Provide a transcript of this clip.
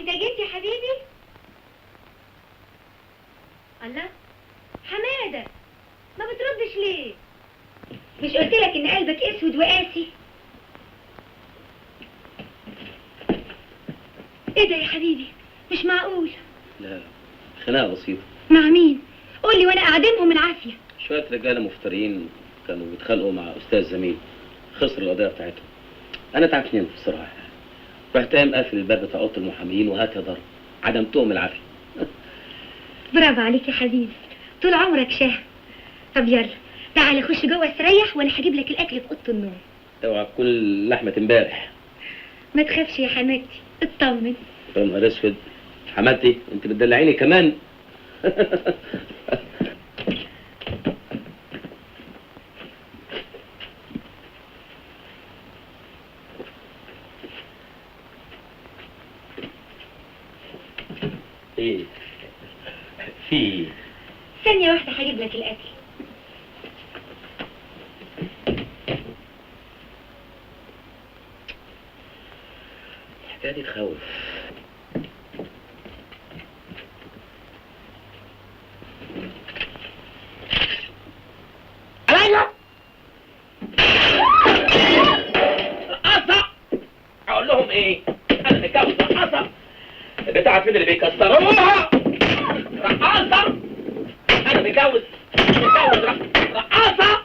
انت جيت يا حبيبي؟ الله، حماده ما بتردش ليه؟ مش قلت لك ان قلبك اسود وقاسي؟ ايه ده يا حبيبي؟ مش معقول. لا، خناقه بسيطه. مع مين؟ قول لي وانا اعدمهم العافيه. شويه رجاله مفتريين كانوا بيتخانقوا مع استاذ زميل، خسروا القضيه بتاعتهم. انا تعبت بصراحه، رحت قايم قافل الباب بتاع اوضه المحامين وهات يا ضرب، عدمتهم العافيه. برافو عليك يا حبيبي، طول عمرك شهم. طب يلا تعالى خش جوه استريح وانا هجيب لك الاكل في اوضه النوم. اوعى تكون لحمه امبارح. ما تخافش يا حماتي، اطمن. يا نهار اسود، حماتي انت بتدلعيني كمان. ايه في ثانيه واحده هجيب لك الاكل. الحكايه دي تخوف. عليا رقاصة، اقول لهم ايه؟ انا متجوز رقاصة، بتاعت مين اللي بيكسروها؟ رقاصة، انا متجوز رقاصة.